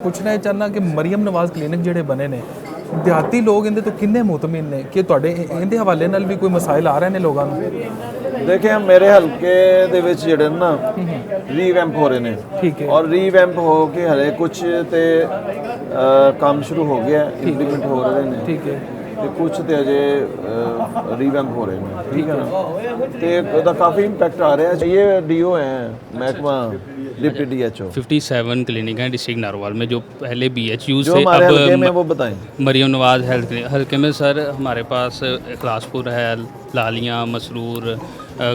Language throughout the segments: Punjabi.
ਪੁੱਛਣਾ ਇਹ ਚਾਹੁੰਦਾ ਕਿ ਮਰੀਮ ਨਵਾਜ਼ ਕਲੀਨਿਕ ਜਿਹੜੇ ਬਣੇ ਨੇ ਦਿਹਾਤੀ ਲੋਕ ਇਹਦੇ ਤੋਂ ਕਿੰਨੇ ਮੁਤਮਿਨ ਨੇ ਕਿ ਤੁਹਾਡੇ ਇਹਦੇ ਹਵਾਲੇ ਨਾਲ ਵੀ ਕੋਈ ਮਸਾਇਲ ਆ ਰਹੇ ਨੇ ਲੋਕਾਂ ਨੂੰ? देखिए मेरे हल्के ਦੇ ਵਿੱਚ ਜਿਹੜੇ ਨਾ ਰੀਵੈਂਪ ਹੋ ਰਹੇ ਨੇ ਠੀਕ ਹੈ ਔਰ ਰੀਵੈਂਪ ਹੋ ਕੇ ਹਲੇ ਕੁਝ ਤੇ ਕੰਮ ਸ਼ੁਰੂ ਹੋ ਗਿਆ ਇੰਪਲੀਮੈਂਟ ਹੋ ਰਹੇ ਨੇ ਠੀਕ ਹੈ ਤੇ ਕੁਝ ਤੇ ਅਜੇ ਰੀਵੈਂਪ ਹੋ ਰਹੇ ਨੇ ਠੀਕ ਹੈ ਨਾ ਤੇ ਉਹਦਾ ਕਾਫੀ ਇੰਪੈਕਟ ਆ ਰਿਹਾ ਹੈ। ये डीओ है महकमा डिप्टी डीएचओ 57 क्लिनिक हैं डिस्ट्रिक्ट नारोवाल में जो पहले BHU जो से हमारे हल्के में अब वो बताएं। मरियम नवाज हेल्थ क्लिनिक हल्के में सर हमारे पास इखलासपुर है, लालियाँ, मसरूर,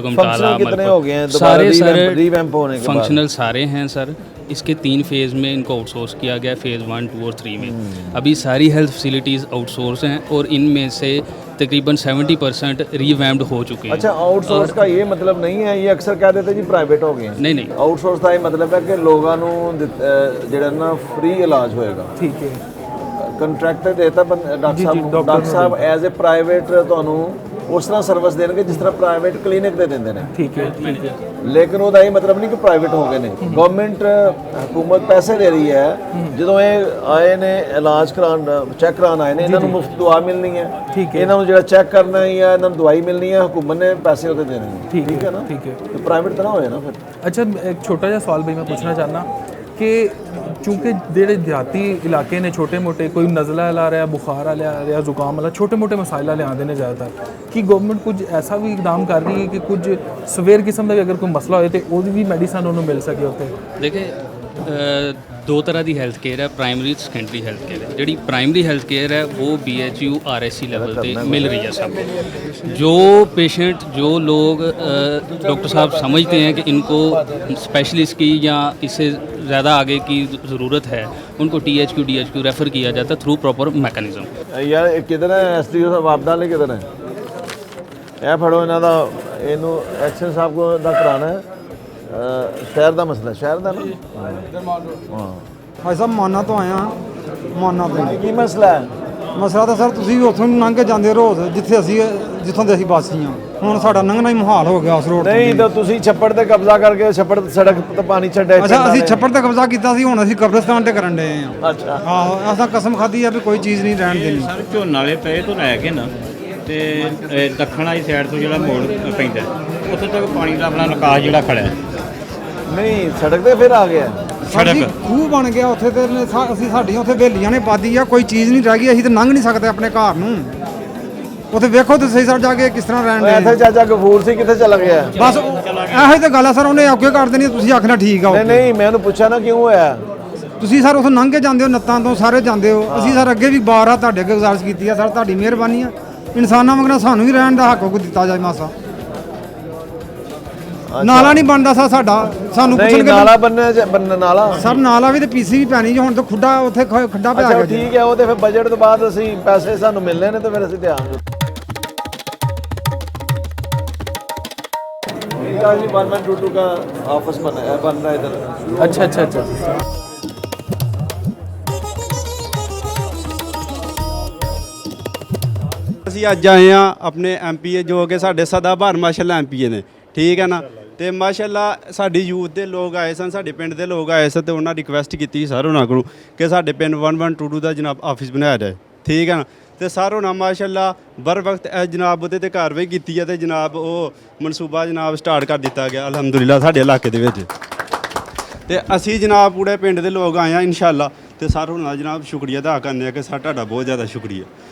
गुमटाला, कितने हो गए हैं सारे सर रीवैंप होने के बाद? फंक्शनल सारे हैं सर। इसके 3 फेज़ में इनको आउटसोर्स किया गया, फेज़ 1, 2 और 3 में। अभी सारी हेल्थ फैसिलिटीज़ आउटसोर्स हैं और इनमें से तकरीबन 70% रीवैम्प्ड हो चुके हैं। अच्छा, आउटसोर्स का ये मतलब नहीं है, ये अक्सर कह देते जी प्राइवेट हो गए हैं। नहीं नहीं, ਆਊਟਸੋਰਸ ਦਾ ਇਹ ਮਤਲਬ ਹੈ ਕਿ ਲੋਕਾਂ ਨੂੰ ਜਿਹੜਾ ਨਾ ਫ੍ਰੀ ਇਲਾਜ ਹੋਏਗਾ। ਠੀਕ ਹੈ ਕੰਟਰੈਕਟ ਦੇਤਾ doctor Sahib as a private ਤੁਹਾਨੂੰ ਉਸ ਤਰ੍ਹਾਂ ਸਰਵਿਸ ਦੇਣਗੇ ਜਿਸ ਤਰ੍ਹਾਂ ਪ੍ਰਾਈਵੇਟ ਕਲੀਨਿਕ ਦੇ ਦਿੰਦੇ ਨੇ। ਠੀਕ ਹੈ ਠੀਕ ਹੈ ਲੇਕਿਨ ਉਹਦਾ ਇਹ ਮਤਲਬ ਨਹੀਂ ਕਿ ਪ੍ਰਾਈਵੇਟ ਹੋ ਗਏ ਨੇ। ਗਵਰਨਮੈਂਟ ਹਕੂਮਤ ਪੈਸੇ ਦੇ ਰਹੀ ਹੈ। ਜਦੋਂ ਇਹ ਆਏ ਨੇ ਇਲਾਜ ਕਰਾਉਣ ਚੈੱਕ ਕਰਾਉਣ ਆਏ ਨੇ ਇਹਨਾਂ ਨੂੰ ਮੁਫਤ ਦਵਾ ਮਿਲਣੀ ਹੈ। ਠੀਕ ਹੈ ਇਹਨਾਂ ਨੂੰ ਜਿਹੜਾ ਚੈੱਕ ਕਰਨਾ ਹੈ ਜਾਂ ਇਹਨਾਂ ਨੂੰ ਦਵਾਈ ਮਿਲਣੀ ਹੈ ਹਕੂਮਤ ਨੇ ਪੈਸੇ ਉਹਦੇ ਦੇਣੇ ਨੇ। ਠੀਕ ਹੈ ਨਾ ਠੀਕ ਹੈ ਤੇ ਪ੍ਰਾਈਵੇਟ ਤਾਂ ਨਾ ਹੋਇਆ ਨਾ ਫਿਰ। अच्छा एक छोटा जिहा सवाल भाई मैं पूछना चाहना कि चूँकि ਜਿਹੜੇ ਦਿਹਾਤੀ ਇਲਾਕੇ ਨੇ ਛੋਟੇ ਮੋਟੇ ਕੋਈ ਨਜ਼ਲਾ ਲਾ ਰਿਹਾ ਬੁਖਾਰ ਆ ਰਿਹਾ ਜ਼ੁਕਾਮ ਵਾਲਾ ਛੋਟੇ ਮੋਟੇ ਮਸਾਇਲ ਲਿਆਉਂਦੇ ਨੇ ਜ਼ਿਆਦਾਤਰ ਕਿ ਗਵਰਨਮੈਂਟ ਕੁਝ ਐਸਾ ਵੀ ਇਕਦਾਮ ਕਰ ਰਹੀ ਹੈ ਕਿ ਕੁਝ ਸਵੇਰ ਕਿਸਮ ਦਾ ਵੀ ਅਗਰ ਕੋਈ ਮਸਲਾ ਹੋਏ ਤੇ ਉਹਦੀ ਵੀ ਮੈਡੀਸਨ ਉਹਨੂੰ ਮਿਲ ਸਕੇ ਉੱਥੇ? देखिए दो तरह की हैल्थ केयर है, प्राइमरी ते सेकेंडरी हैल्थ केयर है। जी प्राइमरी हैल्थ केयर है वो BHU RSC लेवल पे मिल रही है सबको। जो पेशेंट जो लोग डॉक्टर साहब समझते हैं कि इनको स्पेशलिस्ट की या इससे ज़्यादा आगे की ज़रूरत है उनको THQ रेफ़र किया जाता है थ्रू प्रॉपर मैकेनिज़्म। ਯਾਰ ਇਹ ਕਿਧਰ ਹੈ SDO ਸਾਹਿਬ ਆਪਦਾ ਲੈ ਕਿਧਰ ਹੈ ਇਹ ਫੜੋ ਇਹਨਾਂ ਦਾ ਇਹਨੂੰ ਐਕਸ਼ਨ ਸਾਹਿਬ ਕੋ ਦਾ ਕਰਾਣਾ ਹੈ ਸ਼ਹਿਰ ਦਾ ਮਸਲਾ ਸ਼ਹਿਰ ਦਾ ਨਾ ਹਾਂ ਭਾਈ ਸਾਹਿਬ ਮਾਨਾ ਤੋਂ ਆਇਆ ਮਾਨਾ ਤੋਂ ਕੀ ਮਸਲਾ ਹੈ? ਮਸਲਾ ਤਾਂ ਸਰ ਤੁਸੀਂ ਵੀ ਉੱਥੋਂ ਲੰਘ ਕੇ ਜਾਂਦੇ ਰੋਜ਼ ਜਿੱਥੋਂ ਦੇ ਅਸੀਂ ਵਾਸੀ ਹਾਂ। ਹੁਣ ਸਾਡਾ ਲੰਘਣਾ ਹੀ ਮੁਹਾਲ ਹੋ ਗਿਆ ਉਸ ਰੋਡ ਤੇ। ਨਹੀਂ ਤਾਂ ਤੁਸੀਂ ਛੱਪੜ ਤੇ ਕਬਜ਼ਾ ਕਰਕੇ ਛੱਪੜ ਸੜਕ ਤੇ ਪਾਣੀ ਛੱਡਿਆ। ਅੱਛਾ ਅਸੀਂ ਛੱਪੜ ਤੇ ਕਬਜ਼ਾ ਕੀਤਾ ਸੀ, ਹੁਣ ਅਸੀਂ ਕਬਰਸਤਾਨ ਤੇ ਕਰਨ ਡਏ ਆ। ਅੱਛਾ ਆਹੋ ਅਸਾਂ ਕਸਮ ਖਾਧੀ ਆ ਵੀ ਕੋਈ ਚੀਜ਼ ਨਹੀਂ ਰਹਿਣ ਦੇਣੀ। ਸਰ ਝੋਨਾ ਵਾਲੇ ਪਏ ਤੋਂ ਲੈ ਕੇ ਨਾ ਤੇ ਦੱਖਣ ਵਾਲੀ ਸਾਈਡ ਤੋਂ ਜਿਹੜਾ ਮੋੜ ਪੈਂਦਾ ਉੱਥੇ ਤੱਕ ਪਾਣੀ ਦਾ ਆਪਣਾ ਨਿਕਾਸ ਜਿਹੜਾ ਖੜਾ ਹੈ। ਨਹੀਂ ਸੜਕ ਤੇ ਫਿਰ ਆ ਗਿਆ ਸੜਕ ਖੂਹ ਬਣ ਗਿਆ ਉੱਥੇ ਤੇ ਅਸੀਂ ਸਾਡੀਆਂ ਉੱਥੇ ਬੇਲੀਆਂ ਨੇ ਪਾਦੀ ਆ, ਕੋਈ ਚੀਜ਼ ਨਹੀਂ ਰਹਿ ਗਈ। ਅਸੀਂ ਤਾਂ ਲੰਘ ਨਹੀਂ ਸਕਦੇ ਆਪਣੇ ਘਰ ਨੂੰ। ਉੱਥੇ ਵੇਖੋ ਤੇ ਸਹੀ ਸਰ ਜਾ ਕੇ ਕਿਸ ਤਰ੍ਹਾਂ ਰਹਿਣ ਇੱਥੇ ਦੇ। ਚਾਚਾ ਗਫੂਰ ਸੀ ਕਿੱਥੇ ਚਲਾ ਗਿਆ? ਬਸ ਇਹੋ ਹੀ ਤਾਂ ਗੱਲ ਆ ਸਰ, ਉਹਨੇ ਅੱਗੇ ਕਰ ਦੇਣੀ, ਤੁਸੀਂ ਆਖਣਾ ਠੀਕ ਆ। ਨਹੀਂ ਨਹੀਂ ਮੈਂ ਉਹਨੂੰ ਪੁੱਛਿਆ ਨਾ ਕਿਉਂ ਹੋਇਆ। ਤੁਸੀਂ ਸਰ ਉੱਥੋਂ ਲੰਘ ਕੇ ਜਾਂਦੇ ਹੋ, ਨੱਤਾਂ ਤੋਂ ਸਾਰੇ ਜਾਂਦੇ ਹੋ। ਅਸੀਂ ਸਰ ਅੱਗੇ ਵੀ ਬਾਰ ਆ ਤੁਹਾਡੇ ਅੱਗੇ ਗੁਜ਼ਾਰਿਸ਼ ਕੀਤੀ ਆ ਸਰ, ਤੁਹਾਡੀ ਮਿਹਰਬਾਨੀ ਆ। ਇਨਸਾਨਾਂ ਵਾਂਗਣਾ ਸਾਨੂੰ ਵੀ ਰਹਿਣ ਦਾ ਹੱਕ ਦਿੱਤਾ ਜਾਏ ਮਾਸਾ। ਨਾਲਾ ਨਹੀਂ ਬਣਦਾ ਸਰ ਸਾਡਾ, ਸਾਨੂੰ ਨਹੀਂ ਪੁੱਛਣਗੇ ਨਾਲਾ ਬੰਨਣਾ ਨਾਲਾ ਸਰ ਨਾਲਾ ਵੀ ਤੇ ਪੀਸੀ ਵੀ ਪੈਣੀ ਜੀ। ਹੁਣ ਤਾਂ ਖੁੱਡਾ ਉੱਥੇ ਖੱਡਾ ਪਿਆ ਅੱਛਾ ਗਿਆ ਜੀ। ਠੀਕ ਹੈ ਉਹ ਤੇ ਫਿਰ ਬਜਟ ਤੋਂ ਬਾਅਦ ਅਸੀਂ ਪੈਸੇ ਸਾਨੂੰ ਮਿਲਨੇ ਨੇ ਤੇ ਫਿਰ ਅਸੀਂ ਧਿਆਨ जी 1122 का ऑफिस बन रहा है इधर। अच्छा अच्छा अच्छा ਅਸੀਂ ਅੱਜ ਆਏ ਆ ਆਪਣੇ MPA ਜੋ ਕਿ ਸਾਡੇ ਸਦਾਬਹਾਰ ਮਾਸ਼ਾਅੱਲਾ MPA ਨੇ, ਠੀਕ ਹੈ ਨਾ। ਤੇ ਮਾਸ਼ਾਅੱਲਾ ਸਾਡੀ ਯੂਥ ਦੇ ਲੋਕ ਆਏ ਸਨ, ਸਾਡੇ ਪਿੰਡ ਦੇ ਲੋਕ ਆਏ ਸਨ ਤੇ ਉਹਨਾਂ ਰਿਕਵੈਸਟ ਕੀਤੀ ਸਰ ਉਹਨਾਂ ਕੋਲੋਂ ਕਿ ਸਾਡੇ ਪਿੰਡ 1122 ਦਾ ਜਨਾਬ ਆਫਿਸ ਬਣਾਇਆ ਜਾਏ, ਠੀਕ ਹੈ ਨਾ। ਤੇ ਸਰ ਉਹਨਾਂ ਮਾਸ਼ਾਅੱਲਾ ਬਰ ਵਕਤ ਜਨਾਬ ਉਹਦੇ ਤੇ ਕਾਰਵਾਈ ਕੀਤੀ ਹੈ ਤੇ ਜਨਾਬ ਉਹ ਮਨਸੂਬਾ ਜਨਾਬ ਸਟਾਰਟ ਕਰ ਦਿੱਤਾ ਗਿਆ ਅਲਹਮਦੁਲਿਲਾ ਸਾਡੇ ਇਲਾਕੇ ਦੇ ਵਿੱਚ। ਤੇ ਅਸੀਂ ਜਨਾਬ ਪੂਰੇ ਪਿੰਡ ਦੇ ਲੋਕ ਆਏ ਆ ਇਨਸ਼ਾਅੱਲਾ। ਤੇ ਸਰ ਉਹਨਾਂ ਦਾ ਜਨਾਬ ਸ਼ੁਕਰੀਆ ਅਦਾ ਕਰਨੇ ਆ ਕਿ ਸਰ ਤੁਹਾਡਾ ਬਹੁਤ ਜ਼ਿਆਦਾ ਸ਼ੁਕਰੀਆ।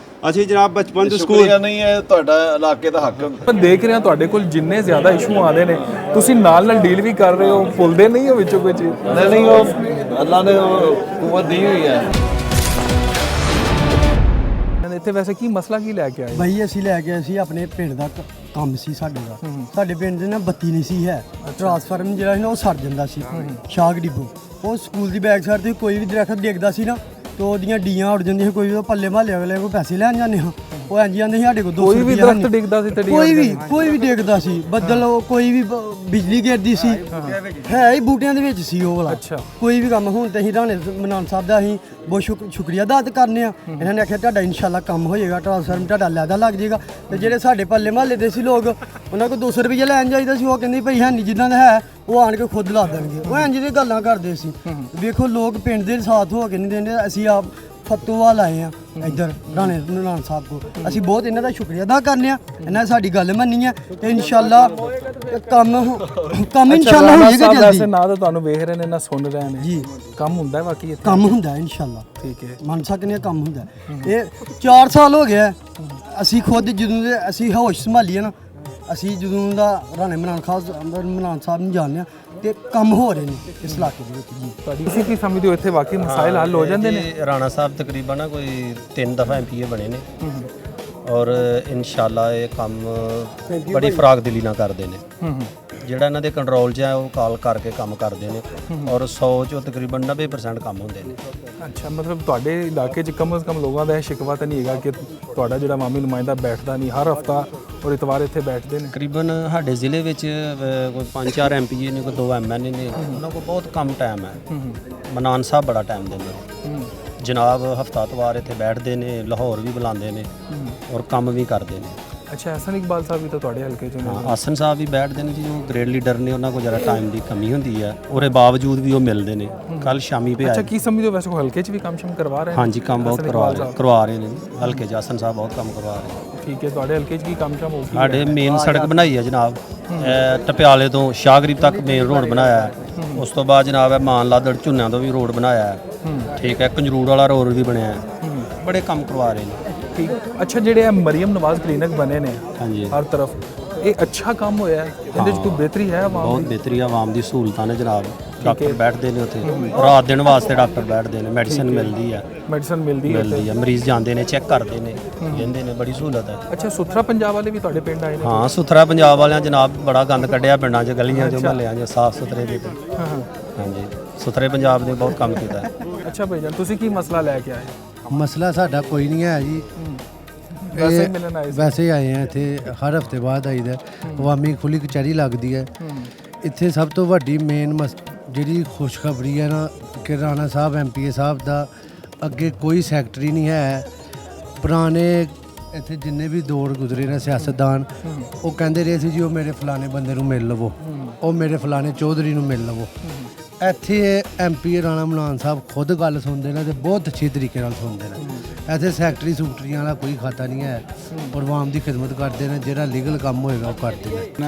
ਅਸੀਂ ਜਨਾਬ ਬਚਪਨ ਤੋਂ ਸਕੂਲ ਨਹੀਂ ਹੈ ਤੁਹਾਡਾ ਇਲਾਕੇ ਦਾ ਹੱਕ। ਪਰ ਦੇਖ ਰਹੇ ਹਾਂ ਤੁਹਾਡੇ ਕੋਲ ਜਿੰਨੇ ਜ਼ਿਆਦਾ ਇਸ਼ੂ ਆਉਂਦੇ ਨੇ ਤੁਸੀਂ ਨਾਲ ਡੀਲ ਵੀ ਕਰ ਰਹੇ ਹੋ, ਭੁੱਲਦੇ ਨਹੀਂ ਹੋ ਵਿੱਚੋਂ ਕੋਈ ਚੀਜ਼? ਨਹੀਂ ਉਹ ਅੱਲਾ ਨੇ ਕੁਵਤ ਦੀ ਹੋਈ ਹੈ। ਇੱਥੇ ਵੈਸੇ ਕੀ ਮਸਲਾ ਕੀ ਲੈ ਕੇ ਆਏ? ਬਈ ਅਸੀਂ ਲੈ ਕੇ ਆਏ ਸੀ ਆਪਣੇ ਪਿੰਡ ਦਾ ਕੰਮ ਸੀ ਸਾਡੇ ਦਾ। ਸਾਡੇ ਪਿੰਡ ਦੇ ਨਾ ਬੱਤੀ ਨਹੀਂ ਸੀ ਹੈ, ਟਰਾਂਸਫਾਰਮ ਜਿਹੜਾ ਸੀ ਨਾ ਉਹ ਸੜ ਜਾਂਦਾ ਸੀ ਸ਼ਾਕ ਡਿੱਬੂ। ਉਹ ਸਕੂਲ ਦੀ ਬੈਕ ਸਾਈਡ ਤੇ ਕੋਈ ਵੀ ਦਰਖਤ ਡਿੱਗਦਾ ਸੀ ਨਾ ਤੇ ਉਹਦੀਆਂ ਡੀਆਂ ਉੱਡ ਜਾਂਦੀਆਂ ਸੀ। ਕੋਈ ਪੱਲੇ ਮਹੱਲੇ ਵਾਲੇ ਕੋਈ ਪੈਸੇ ਲੈਣ ਜਾਂਦੇ ਹਾਂ ਉਹ ਇੰਝ ਜਾਂਦੇ ਸੀ ਸਾਡੇ ਕੋਲ 200 ਕੋਈ ਵੀ ਰੁਪਈਆ ਦਰਖਤ ਡਿੱਗਦਾ ਸੀ ਤੇ ਕੋਈ ਵੀ ਡਿੱਗਦਾ ਸੀ ਬੱਦਲ ਕੋਈ ਵੀ ਬਿਜਲੀ ਗਿਰਦੀ ਸੀ ਹੈ ਹੀ ਬੂਟਿਆਂ ਦੇ ਵਿੱਚ ਸੀ ਉਹ ਵਾਲਾ ਅੱਛਾ। ਕੋਈ ਵੀ ਕੰਮ ਹੁਣ ਤੇ ਅਸੀਂ ਰਾਣੇ ਮਨਾਨ ਸਾਹਿਬ ਦਾ ਅਸੀਂ ਬਹੁਤ ਸ਼ੁਕਰੀਆ ਅਦਾ ਕਰਨੇ ਆ ਇਹਨਾਂ ਨੇ ਆਖਿਆ ਤੁਹਾਡਾ ਇਨਸ਼ਾਅੱਲਾ ਕੰਮ ਹੋ ਜਾਏਗਾ ਟ੍ਰਾਂਸਫਾਰਮ ਤੁਹਾਡਾ ਲੈਦਾ ਲੱਗ ਜਾਏਗਾ ਤੇ ਜਿਹੜੇ ਸਾਡੇ ਪੱਲੇ ਮਹੱਲੇ ਦੇ ਸੀ ਲੋਕ ਉਹਨਾਂ ਕੋਲ 200 ਰੁਪਏ ਲੈਣ ਜਾਈਦਾ ਸੀ ਉਹ ਕਹਿੰਦੇ ਭਈ ਹੈ ਨਹੀਂ ਜਿੱਦਾਂ ਦਾ ਹੈ ਉਹ ਆਣ ਕੇ ਖੁਦ ਲਾ ਦੇਣਗੇ ਉਹ ਇੰਝ ਦੀ ਗੱਲਾਂ ਕਰਦੇ ਸੀ ਵੇਖੋ ਲੋਕ ਪਿੰਡ ਦੇ ਸਾਥ ਹੋ ਕੇ ਨਹੀਂ ਦਿੰਦੇ ਅਸੀਂ ਆਪ ਫਤੂਵਾਲ ਆਏ ਆ ਇੱਧਰ ਰਾਣੇ ਮਨਾਨ ਸਾਹਿਬ ਕੋ ਅਸੀਂ ਬਹੁਤ ਇਹਨਾਂ ਦਾ ਸ਼ੁਕਰੀਆ ਅਦਾ ਕਰਨੇ ਆ ਇਹਨਾਂ ਨੇ ਸਾਡੀ ਗੱਲ ਮੰਨੀ ਹੈ ਤੇ ਇਨਸ਼ਾਅੱਲਾ ਕੰਮ ਇਨਸ਼ਾਅੱਲਾ ਹੋ ਜਾਏਗਾ ਵੈਸੇ ਜਲਦੀ ਨਾ ਤਾਂ ਤੁਹਾਨੂੰ ਵੇਖ ਰਹੇ ਨੇ ਨਾ ਸੁਣ ਰਹੇ ਨੇ ਜੀ ਕੰਮ ਹੁੰਦਾ ਹੈ ਬਾਕੀ ਇੱਥੇ ਕੰਮ ਹੁੰਦਾ ਇਨਸ਼ਾਅੱਲਾ ਠੀਕ ਹੈ ਮੰਨ ਸਕਨੇ ਆ ਕੰਮ ਹੁੰਦਾ ਇਹ 4 ਸਾਲ ਹੋ ਗਿਆ ਅਸੀਂ ਖੁਦ ਜਦੋਂ ਦੇ ਅਸੀਂ ਹੋਸ਼ ਸੰਭਾਲੀ ਹੈ ਨਾ ਅਸੀਂ ਜਦੋਂ ਦਾ ਰਾਣੇ ਮਨਾਨ ਸਾਹਿਬ ਨੂੰ ਜਾਣਦੇ ਆ ਤੇ ਕੰਮ ਹੋ ਰਹੇ ਨੇ ਇਸ ਇਲਾਕੇ ਦੇ ਵਿੱਚ ਜੀ ਤੁਹਾਡੀ ਤੁਸੀਂ ਕੀ ਸਮਝਦੇ ਹੋ ਇੱਥੇ ਵਾਕਈ ਮਸਾਇਲ ਹੱਲ ਹੋ ਜਾਂਦੇ ਨੇ ਰਾਣਾ ਸਾਹਿਬ ਤਕਰੀਬਨ ਨਾ ਕੋਈ 3 ਦਫਾ ਐਮਪੀਏ ਬਣੇ ਨੇ ਔਰ ਇਨਸ਼ਾਅੱਲਾ ਇਹ ਕੰਮ ਬੜੀ ਫਰਾਗਦਿਲੀ ਨਾਲ ਕਰਦੇ ਨੇ ਜਿਹੜਾ ਇਹਨਾਂ ਦੇ ਕੰਟਰੋਲ 'ਚ ਹੈ ਉਹ ਕਾਲ ਕਰਕੇ ਕੰਮ ਕਰਦੇ ਨੇ ਔਰ 100 ਚੋਂ ਤਕਰੀਬਨ 90% ਕੰਮ ਹੁੰਦੇ ਨੇ ਅੱਛਾ ਮਤਲਬ ਤੁਹਾਡੇ ਇਲਾਕੇ 'ਚ ਕਮ ਸੇ ਕਮ ਲੋਕਾਂ ਦਾ ਇਹ ਸ਼ਿਕਵਾ ਤਾਂ ਨਹੀਂ ਹੈਗਾ ਕਿ ਤੁਹਾਡਾ ਜਿਹੜਾ ਮਾਮੀ ਨੁਮਾਇੰਦਾ ਬੈਠਦਾ ਨਹੀਂ ਹਰ ਹਫਤਾ ਔਰ ਇਤਵਾਰ ਇੱਥੇ ਬੈਠਦੇ ਨੇ ਤਕਰੀਬਨ ਸਾਡੇ ਜ਼ਿਲ੍ਹੇ ਵਿੱਚ ਕੋਈ 5-4 ਐਮਪੀਏ ਨੇ ਕੋਈ 2 ਐਮਐਨਏ ਨੇ ਉਹਨਾਂ ਕੋਲ ਬਹੁਤ ਕਮ ਟਾਈਮ ਹੈ ਮਨਾਨ ਸਾਹਿਬ ਬੜਾ ਟਾਈਮ ਦਿੰਦੇ ਨੇ ਜਨਾਬ ਹਫਤਾ ਇਤਵਾਰ ਇੱਥੇ ਬੈਠਦੇ ਨੇ ਲਾਹੌਰ ਵੀ ਬੁਲਾਉਂਦੇ ਨੇ ਔਰ ਕੰਮ ਵੀ ਕਰਦੇ ਨੇ ਅੱਛਾ ਹਸਨ ਇਕਬਾਲ ਸਾਹਿਬ ਵੀ ਤਾਂ ਤੁਹਾਡੇ ਹਲਕੇ 'ਚ ਨੇ ਆਸਨ ਸਾਹਿਬ ਵੀ ਬੈਠਦੇ ਨੇ ਜੀ ਉਹ ਗ੍ਰੇਡ ਲੀਡਰ ਨੇ ਉਹਨਾਂ ਕੋਲ ਜਰਾ ਟਾਈਮ ਦੀ ਕਮੀ ਹੁੰਦੀ ਹੈ ਉਹਦੇ ਬਾਵਜੂਦ ਵੀ ਉਹ ਮਿਲਦੇ ਨੇ ਕੱਲ ਸ਼ਾਮੀ पे ਅੱਛਾ ਆਏ ਕੀ ਸਮਝਦੇ ਹੋ ਵੈਸੇ ਉਹ ਹਲਕੇ 'ਚ ਵੀ ਕੰਮ ਸ਼ਮ ਕਰਵਾ ਰਹੇ ਨੇ ਹਾਂਜੀ ਕੰਮ ਬਹੁਤ ਕਰਵਾ ਰਹੇ ਨੇ ਜੀ। ਹਲਕੇ 'ਚ ਆਸਨ ਸਾਹਿਬ ਬਹੁਤ ਕੰਮ ਕਰਵਾ ਰਹੇ ਨੇ ਠੀਕ ਹੈ ਤੁਹਾਡੇ ਹਲਕੇ 'ਚ ਕੀ ਕੰਮ ਸ਼ਮ ਹੋ ਸਾਡੇ ਮੇਨ ਸੜਕ ਬਣਾਈ ਹੈ ਜਨਾਬ ਟਪਿਆਲੇ ਤੋਂ ਸ਼ਾਹਗਰੀਬ ਤੱਕ ਮੇਨ ਰੋਡ ਬਣਾਇਆ ਹੈ ਉਸ ਤੋਂ ਬਾਅਦ ਜਨਾਬ ਹੈ ਮਾਨਲਾਦੜ ਝੁੰਨਿਆਂ ਤੋਂ ਵੀ ਰੋਡ ਬਣਾਇਆ ਹੈ ਠੀਕ ਹੈ ਕੰਜਰੂੜ ਵਾਲਾ ਰੋਡ ਵੀ ਬਣਿਆ ਹੈ ਬੜੇ ਕੰਮ ਕਰਵਾ ਰਹੇ ਨੇ ਠੀਕ ਅੱਛਾ ਜਿਹੜੇ ਇਹ ਮਰੀਮ ਨਵਾਜ਼ ਕਲੀਨਿਕ ਬਣੇ ਨੇ ਹਾਂਜੀ ਹਰ ਤਰਫ ਇਹ ਅੱਛਾ ਕੰਮ ਹੋਇਆ ਹੈ ਇਹਦੇ 'ਚ ਕੋਈ ਬਿਹਤਰੀ ਹੈ ਆਵਾਮ ਬਹੁਤ ਬਿਹਤਰੀ ਆਵਾਮ ਦੀ ਸਹੂਲਤਾਂ ਨੇ ਜਨਾਬ ਡਾਕਟਰ ਬੈਠਦੇ ਨੇ ਉੱਥੇ ਰਾਤ ਦਿਨ ਵਾਸਤੇ ਡਾਕਟਰ ਬੈਠਦੇ ਨੇ ਮੈਡੀਸਨ ਮਿਲਦੀ ਹੈ ਮੈਡੀਸਨ ਮਿਲਦੀ ਹੈ ਮਰੀਜ਼ ਜਾਂਦੇ ਨੇ ਚੈੱਕ ਕਰਦੇ ਨੇ ਕਹਿੰਦੇ ਨੇ ਬੜੀ ਸਹੂਲਤ ਹੈ ਅੱਛਾ ਸੁਥਰਾ ਪੰਜਾਬ ਵਾਲੇ ਵੀ ਤੁਹਾਡੇ ਪਿੰਡ ਆਏ ਨੇ ਹਾਂ ਸੁਥਰਾ ਪੰਜਾਬ ਵਾਲਿਆਂ ਜਨਾਬ ਬੜਾ ਗੰਦ ਕੱਢਿਆ ਪਿੰਡਾਂ 'ਚ ਗਲੀਆਂ 'ਚ ਮਹੱਲਿਆਂ 'ਚ ਸਾਫ਼ ਸੁਥਰੇ ਦੇ ਹਾਂ ਹਾਂ ਹਾਂਜੀ ਸੁਥਰੇ ਪੰਜਾਬ ਨੇ ਬਹੁਤ ਕੰਮ ਕੀਤਾ ਹੈ ਅੱਛਾ ਭਾਈ ਜਾਨ ਤੁਸੀਂ ਕੀ ਮਸਲਾ ਲੈ ਕੇ ਆਏ ਮਸਲਾ ਸਾਡਾ ਕੋਈ ਨਹੀਂ ਹੈ ਜੀ ਵੈਸੇ ਹੀ ਮਿਲਣ ਆਏ ਸੀ ਵੈਸੇ ਹੀ ਆਏ ਆ ਇੱਥੇ ਹਰ ਹਫਤੇ ਬਾਅਦ ਆਈਦਾ ਅਵਾਮੀ ਖੁੱਲੀ ਕਚਹਿਰੀ ਲੱਗਦੀ ਹੈ ਇੱਥੇ ਸਭ ਤੋਂ ਵੱਡੀ ਮੇਨ ਜਿਹੜੀ ਖੁਸ਼ਖਬਰੀ ਹੈ ਨਾ ਕਿ ਰਾਣਾ ਸਾਹਿਬ ਐਮਪੀਏ ਸਾਹਿਬ ਦਾ ਅੱਗੇ ਕੋਈ ਸੈਕਟਰੀ ਨਹੀਂ ਹੈ ਪੁਰਾਣੇ ਇੱਥੇ ਜਿੰਨੇ ਵੀ ਦੌਰ ਗੁਜ਼ਰੇ ਨੇ ਸਿਆਸਤਦਾਨ ਉਹ ਕਹਿੰਦੇ ਰਹੇ ਸੀ ਜੀ ਉਹ ਮੇਰੇ ਫਲਾਣੇ ਬੰਦੇ ਨੂੰ ਮਿਲ ਲਵੋ ਉਹ ਮੇਰੇ ਫਲਾਣੇ ਚੌਧਰੀ ਨੂੰ ਮਿਲ ਲਵੋ ਇੱਥੇ ਐਮਪੀ ਰਾਣਾ ਮਨਾਨ ਸਾਹਿਬ ਖੁਦ ਗੱਲ ਸੁਣਦੇ ਨੇ ਤੇ ਬਹੁਤ ਅੱਛੇ ਤਰੀਕੇ ਨਾਲ ਸੁਣਦੇ ਨੇ ਇੱਥੇ ਸੈਕਟਰੀ ਸੂਕਟਰੀਆਂ ਵਾਲਾ ਕੋਈ ਖਾਤਾ ਨਹੀਂ ਹੈ ਔਰ ਆਵਾਮ ਦੀ ਖਿਦਮਤ ਕਰਦੇ ਨੇ ਜਿਹੜਾ ਲੀਗਲ ਕੰਮ ਹੋਏਗਾ ਉਹ ਕਰਦੇ ਨੇ